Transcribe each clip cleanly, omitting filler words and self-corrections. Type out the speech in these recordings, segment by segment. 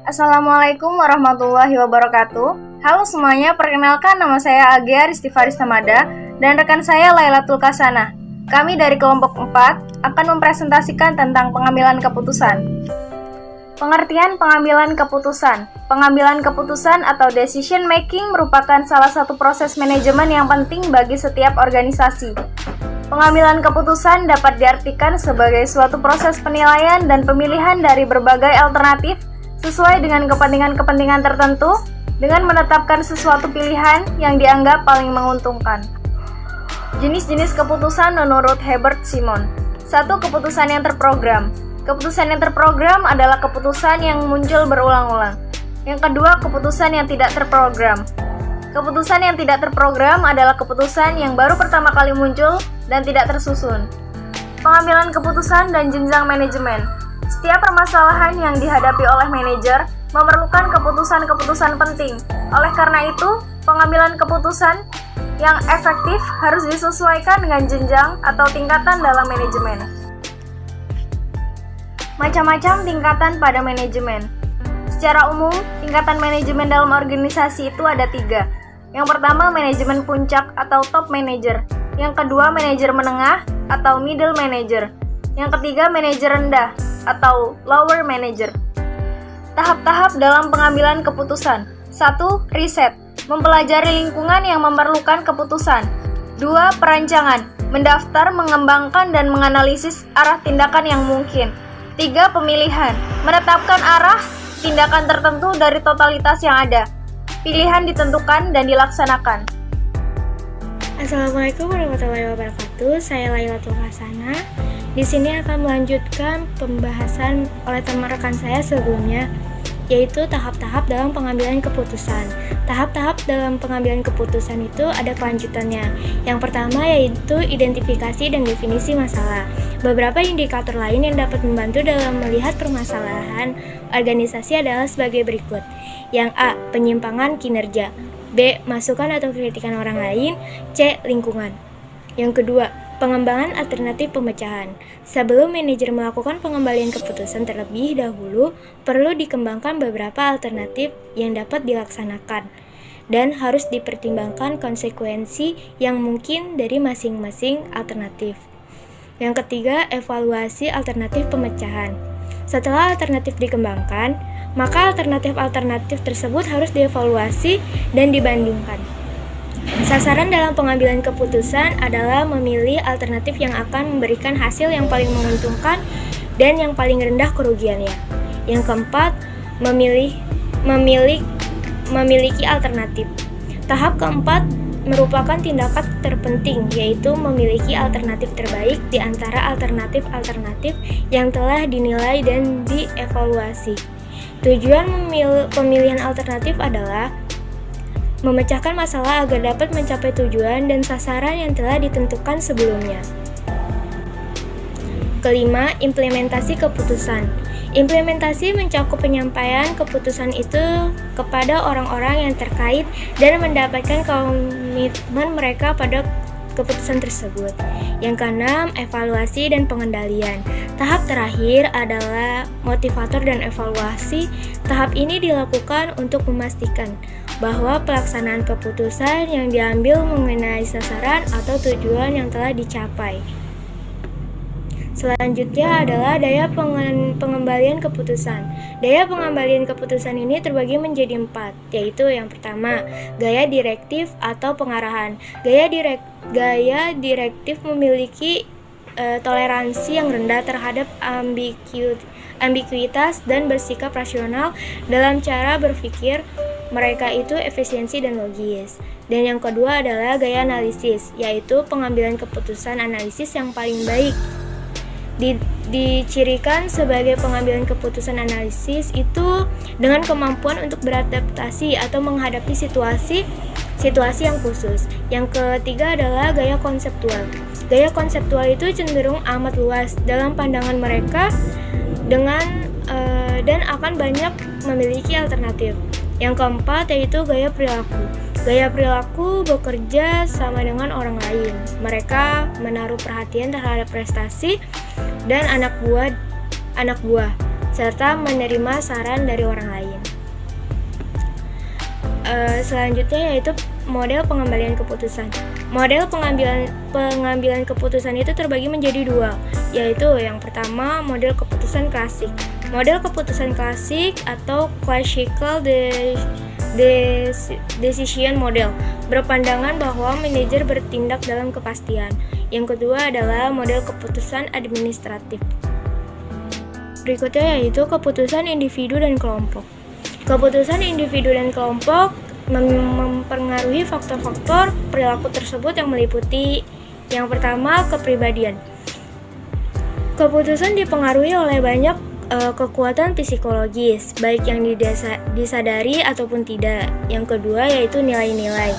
Assalamualaikum warahmatullahi wabarakatuh. Halo semuanya, perkenalkan nama saya Agia Ristifaristamada dan rekan saya Lailatul Kasana. Kami dari kelompok 4 akan mempresentasikan tentang pengambilan keputusan. Pengertian pengambilan keputusan. Pengambilan keputusan atau decision making merupakan salah satu proses manajemen yang penting bagi setiap organisasi. Pengambilan keputusan dapat diartikan sebagai suatu proses penilaian dan pemilihan dari berbagai alternatif sesuai dengan kepentingan-kepentingan tertentu dengan menetapkan sesuatu pilihan yang dianggap paling menguntungkan. Jenis-jenis keputusan menurut Herbert Simon. 1. Keputusan yang terprogram. Keputusan yang terprogram adalah keputusan yang muncul berulang-ulang. Yang kedua, keputusan yang tidak terprogram. Keputusan yang tidak terprogram adalah keputusan yang baru pertama kali muncul dan tidak tersusun. Pengambilan keputusan dan jenjang manajemen. Setiap permasalahan yang dihadapi oleh manajer memerlukan keputusan-keputusan penting. Oleh karena itu, pengambilan keputusan yang efektif harus disesuaikan dengan jenjang atau tingkatan dalam manajemen. Macam-macam tingkatan pada manajemen. Secara umum, tingkatan manajemen dalam organisasi itu ada 3. Yang pertama, manajemen puncak atau top manager. Yang kedua, manajer menengah atau middle manager. Yang ketiga, manajer rendah atau lower manager. Tahap-tahap dalam pengambilan keputusan. 1. Riset, mempelajari lingkungan yang memerlukan keputusan. 2. Perancangan, mendaftar, mengembangkan, dan menganalisis arah tindakan yang mungkin. 3. Pemilihan, menetapkan arah tindakan tertentu dari totalitas yang ada. Pilihan ditentukan dan dilaksanakan. Assalamualaikum warahmatullahi wabarakatuh. Saya Lailatul Kasana. Di sini akan melanjutkan pembahasan oleh teman rekan saya sebelumnya, yaitu tahap-tahap dalam pengambilan keputusan. Tahap-tahap dalam pengambilan keputusan itu ada kelanjutannya. Yang pertama yaitu identifikasi dan definisi masalah. Beberapa indikator lain yang dapat membantu dalam melihat permasalahan organisasi adalah sebagai berikut. Yang A. Penyimpangan kinerja. B. Masukan atau kritikan orang lain. C. Lingkungan. Yang kedua, pengembangan alternatif pemecahan. Sebelum manajer melakukan pengembalian keputusan terlebih dahulu, perlu dikembangkan beberapa alternatif yang dapat dilaksanakan dan harus dipertimbangkan konsekuensi yang mungkin dari masing-masing alternatif. Yang ketiga, evaluasi alternatif pemecahan. Setelah alternatif dikembangkan, maka alternatif-alternatif tersebut harus dievaluasi dan dibandingkan. Sasaran dalam pengambilan keputusan adalah memilih alternatif yang akan memberikan hasil yang paling menguntungkan dan yang paling rendah kerugiannya. Yang keempat, memiliki alternatif. Tahap keempat merupakan tindakan terpenting, yaitu memiliki alternatif terbaik di antara alternatif-alternatif yang telah dinilai dan dievaluasi. Tujuan pemilihan alternatif adalah memecahkan masalah agar dapat mencapai tujuan dan sasaran yang telah ditentukan sebelumnya. Kelima, implementasi keputusan. Implementasi mencakup penyampaian keputusan itu kepada orang-orang yang terkait dan mendapatkan komitmen mereka pada keputusan tersebut. Yang keenam, evaluasi dan pengendalian. Tahap terakhir adalah motivator dan evaluasi. Tahap ini dilakukan untuk memastikan bahwa pelaksanaan keputusan yang diambil mengenai sasaran atau tujuan yang telah dicapai. Selanjutnya adalah daya pengembalian keputusan. Daya pengembalian keputusan ini terbagi menjadi 4, yaitu yang pertama, gaya direktif atau pengarahan. Gaya direktif memiliki toleransi yang rendah terhadap ambiguitas dan bersikap rasional dalam cara berpikir. Mereka itu efisiensi dan logis. Dan yang kedua adalah gaya analisis, yaitu pengambilan keputusan analisis yang paling baik. Dicirikan sebagai pengambilan keputusan analisis itu dengan kemampuan untuk beradaptasi atau menghadapi situasi yang khusus. Yang ketiga adalah gaya konseptual. Gaya konseptual itu cenderung amat luas dalam pandangan mereka dan akan banyak memiliki alternatif. Yang keempat yaitu gaya perilaku. Gaya perilaku bekerja sama dengan orang lain. Mereka menaruh perhatian terhadap prestasi dan anak buah. serta menerima saran dari orang lain. Selanjutnya yaitu model pengembalian keputusan. Model pengambilan keputusan itu terbagi menjadi dua, yaitu yang pertama model keputusan klasik. Model keputusan klasik atau classical decision model berpandangan bahwa manajer bertindak dalam kepastian. Yang kedua adalah model keputusan administratif. Berikutnya yaitu keputusan individu dan kelompok. Keputusan individu dan kelompok mempengaruhi faktor-faktor perilaku tersebut yang meliputi yang pertama, kepribadian. Keputusan dipengaruhi oleh banyak kekuatan psikologis, baik yang disadari ataupun tidak. Yang kedua yaitu nilai-nilai.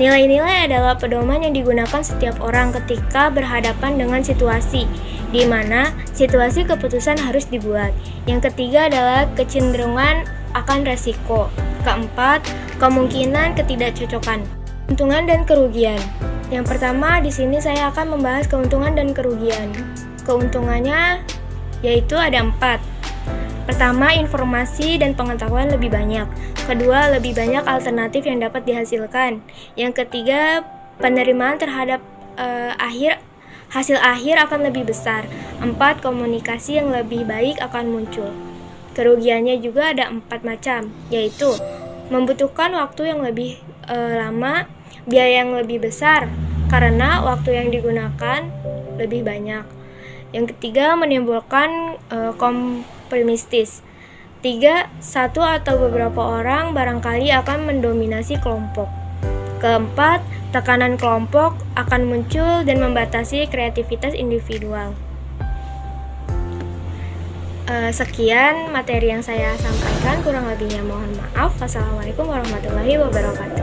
Nilai-nilai adalah pedoman yang digunakan setiap orang ketika berhadapan dengan situasi di mana situasi keputusan harus dibuat. Yang ketiga adalah kecenderungan akan resiko. Keempat, kemungkinan ketidakcocokan. Keuntungan dan kerugian. Yang pertama, di sini saya akan membahas keuntungan dan kerugian. Keuntungannya yaitu ada 4. Pertama, informasi dan pengetahuan lebih banyak. Kedua, lebih banyak alternatif yang dapat dihasilkan. Yang ketiga, penerimaan terhadap hasil akhir akan lebih besar. 4, komunikasi yang lebih baik akan muncul. Kerugiannya juga ada 4 macam, yaitu membutuhkan waktu yang lebih lama, biaya yang lebih besar karena waktu yang digunakan lebih banyak. Yang ketiga, menimbulkan kompromistis. 3, satu atau beberapa orang barangkali akan mendominasi kelompok. Keempat, tekanan kelompok akan muncul dan membatasi kreativitas individual. Sekian materi yang saya sampaikan, kurang lebihnya mohon maaf. Wassalamualaikum warahmatullahi wabarakatuh.